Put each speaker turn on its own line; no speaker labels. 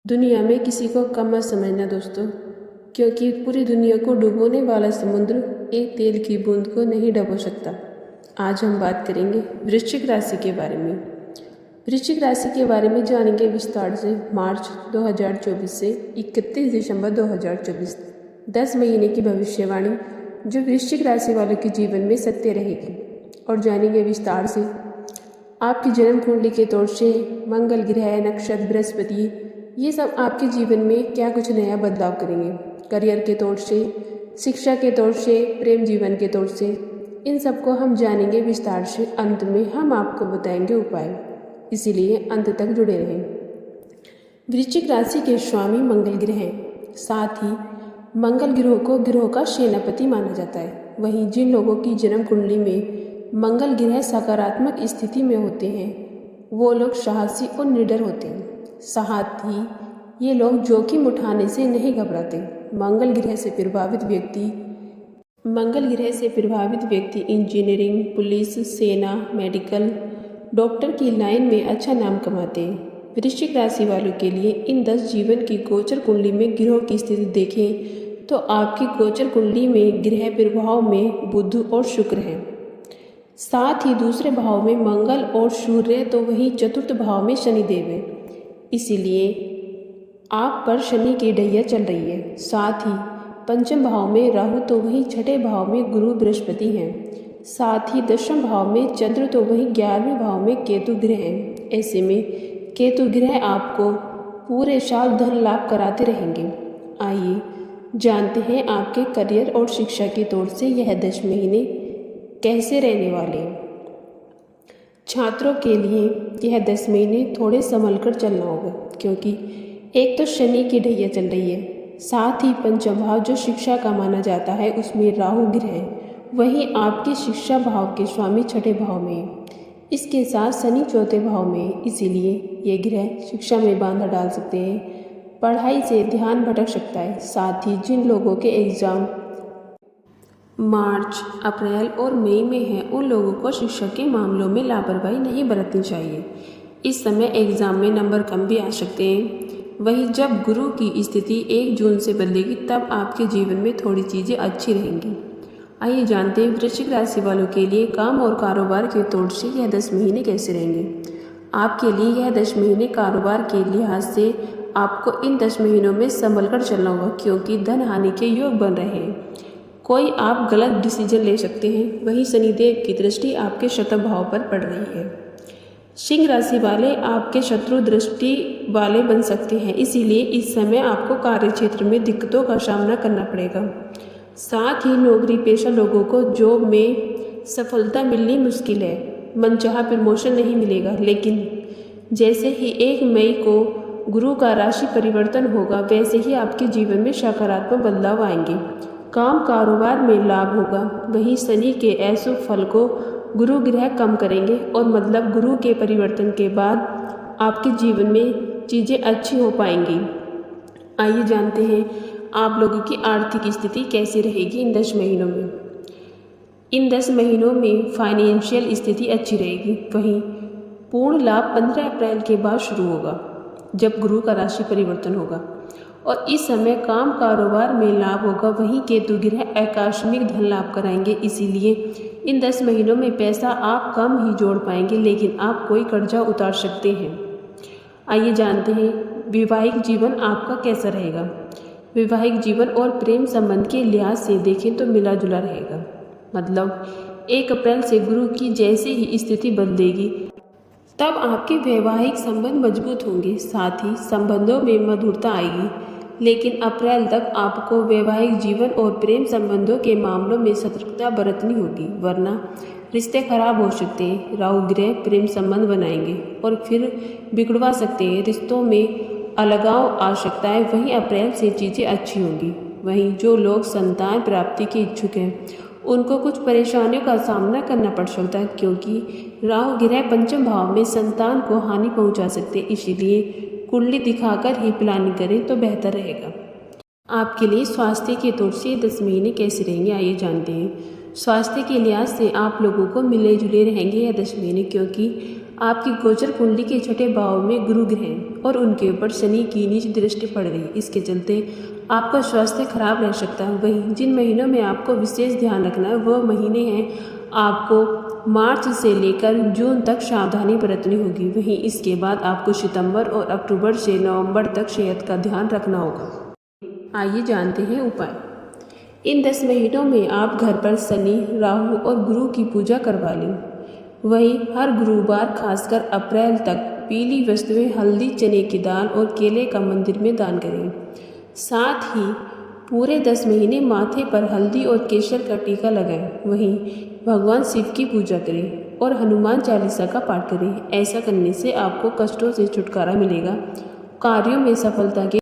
दुनिया में किसी को कम मत समझना दोस्तों, क्योंकि पूरी दुनिया को डुबोने वाला समुद्र एक तेल की बूंद को नहीं डुबो सकता। आज हम बात करेंगे वृश्चिक राशि के बारे में। वृश्चिक राशि के बारे में जानेंगे विस्तार से। मार्च 2024 से 31 दिसंबर 2024 10 महीने की भविष्यवाणी जो वृश्चिक राशि वालों के जीवन में सत्य रहेगी, और जानेंगे विस्तार से आपकी जन्म कुंडली के तौर से मंगल ग्रह, नक्षत्र, बृहस्पति, ये सब आपके जीवन में क्या कुछ नया बदलाव करेंगे। करियर के तौर से, शिक्षा के तौर से, प्रेम जीवन के तौर से, इन सबको हम जानेंगे विस्तार से। अंत में हम आपको बताएंगे उपाय, इसीलिए अंत तक जुड़े रहें। वृश्चिक राशि के स्वामी मंगल ग्रह हैं। साथ ही मंगल ग्रह को ग्रहों का सेनापति माना जाता है। वहीं जिन लोगों की जन्म कुंडली में मंगल ग्रह सकारात्मक स्थिति में होते हैं वो लोग साहसी और निडर होते हैं। साथ ही ये लोग जोखिम उठाने से नहीं घबराते। मंगल ग्रह से प्रभावित व्यक्ति इंजीनियरिंग, पुलिस, सेना, मेडिकल, डॉक्टर की लाइन में अच्छा नाम कमाते हैं। वृश्चिक राशि वालों के लिए इन 10 जीवन की गोचर कुंडली में ग्रहों की स्थिति देखें तो आपकी गोचर कुंडली में ग्रह प्रभाव में बुध और शुक्र हैं। साथ ही दूसरे भाव में मंगल और सूर्य, तो वहीं चतुर्थ भाव में शनिदेव है। इसीलिए आप पर शनि की ढैया चल रही है। साथ ही पंचम भाव में राहु, तो वहीं छठे भाव में गुरु बृहस्पति हैं। साथ ही दशम भाव में चंद्र, तो वहीं 11वें भाव में केतु ग्रह हैं। ऐसे में केतु ग्रह आपको पूरे साल धन लाभ कराते रहेंगे। आइए जानते हैं आपके करियर और शिक्षा के तौर से यह 10 महीने कैसे रहने वाले हैं। छात्रों के लिए यह 10 महीने थोड़े संभल कर चलना होगा, क्योंकि एक तो शनि की ढैया चल रही है। साथ ही पंचम भाव जो शिक्षा का माना जाता है उसमें राहु ग्रह है। वहीं आपके शिक्षा भाव के स्वामी छठे भाव में है। इसके साथ शनि चौथे भाव में है। इसीलिए ये ग्रह शिक्षा में बाधा डाल सकते हैं, पढ़ाई से ध्यान भटक सकता है। साथ ही जिन लोगों के एग्ज़ाम मार्च, अप्रैल और मई में है उन लोगों को शिक्षा के मामलों में लापरवाही नहीं बरतनी चाहिए। इस समय एग्ज़ाम में नंबर कम भी आ सकते हैं। वहीं जब गुरु की स्थिति 1 जून से बदलेगी तब आपके जीवन में थोड़ी चीज़ें अच्छी रहेंगी। आइए जानते हैं वृश्चिक राशि वालों के लिए काम और कारोबार के तौर से यह 10 महीने कैसे रहेंगे। आपके लिए यह 10 महीने कारोबार के लिहाज से आपको इन 10 महीनों में संभल कर चलना होगा, क्योंकि धन हानि के योग बन रहे हैं। कोई आप गलत डिसीजन ले सकते हैं। वहीं शनिदेव की दृष्टि आपके शत्रु भाव पर पड़ रही है। सिंह राशि वाले आपके शत्रु दृष्टि वाले बन सकते हैं। इसीलिए इस समय आपको कार्य क्षेत्र में दिक्कतों का सामना करना पड़ेगा। साथ ही नौकरी पेशा लोगों को जॉब में सफलता मिलनी मुश्किल है। मनचाहा प्रमोशन नहीं मिलेगा। लेकिन जैसे ही 1 मई को गुरु का राशि परिवर्तन होगा वैसे ही आपके जीवन में सकारात्मक बदलाव आएंगे। काम कारोबार में लाभ होगा। वहीं शनि के ऐसे फल को गुरु ग्रह कम करेंगे, और मतलब गुरु के परिवर्तन के बाद आपके जीवन में चीज़ें अच्छी हो पाएंगी। आइए जानते हैं आप लोगों की आर्थिक स्थिति कैसी रहेगी इन 10 महीनों में। इन 10 महीनों में फाइनेंशियल स्थिति अच्छी रहेगी। वहीं पूर्ण लाभ 15 अप्रैल के बाद शुरू होगा, जब गुरु का राशि परिवर्तन होगा, और इस समय काम कारोबार में लाभ होगा। वहीं केतु ग्रह आकस्मिक धन लाभ कराएंगे। इसीलिए इन 10 महीनों में पैसा आप कम ही जोड़ पाएंगे, लेकिन आप कोई कर्जा उतार सकते हैं। आइए जानते हैं वैवाहिक जीवन आपका कैसा रहेगा। वैवाहिक जीवन और प्रेम संबंध के लिहाज से देखें तो मिला जुला रहेगा। मतलब 1 अप्रैल से गुरु की जैसे ही स्थिति बदलेगी तब आपके वैवाहिक संबंध मजबूत होंगे। साथ ही संबंधों में मधुरता आएगी। लेकिन अप्रैल तक आपको वैवाहिक जीवन और प्रेम संबंधों के मामलों में सतर्कता बरतनी होगी, वरना रिश्ते खराब हो सकते हैं। राहु ग्रह प्रेम संबंध बनाएंगे और फिर बिगड़वा सकते हैं। रिश्तों में अलगाव आ सकता है। वहीं अप्रैल से चीज़ें अच्छी होंगी। वहीं जो लोग संतान प्राप्ति के इच्छुक हैं उनको कुछ परेशानियों का सामना करना पड़ सकता है, क्योंकि राहु ग्रह पंचम भाव में संतान को हानि पहुंचा सकते हैं। इसीलिए कुंडली दिखाकर ही प्लानिंग करें तो बेहतर रहेगा। आपके लिए स्वास्थ्य के तौर से 10 महीने कैसे रहेंगे आइए जानते हैं। स्वास्थ्य के लिहाज से आप लोगों को मिले जुले रहेंगे यह 10 महीने, क्योंकि आपकी गोचर कुंडली के छठे भाव में गुरु ग्रह और उनके ऊपर शनि की नीच दृष्टि पड़ रही। इसके चलते आपका स्वास्थ्य खराब रह सकता है। वहीं जिन महीनों में आपको विशेष ध्यान रखना है वह महीने हैं आपको मार्च से लेकर जून तक सावधानी बरतनी होगी। वहीं इसके बाद आपको सितंबर और अक्टूबर से नवंबर तक सेहत का ध्यान रखना होगा। आइए जानते हैं उपाय। इन 10 महीनों में आप घर पर शनि, राहु और गुरु की पूजा करवा लें। वहीं हर गुरुवार खासकर अप्रैल तक पीली वस्तुएं, हल्दी, चने की दाल और केले का मंदिर में दान करें। साथ ही पूरे 10 महीने माथे पर हल्दी और केसर का टीका लगाएं। वहीं भगवान शिव की पूजा करें और हनुमान चालीसा का पाठ करें। ऐसा करने से आपको कष्टों से छुटकारा मिलेगा, कार्यों में सफलता के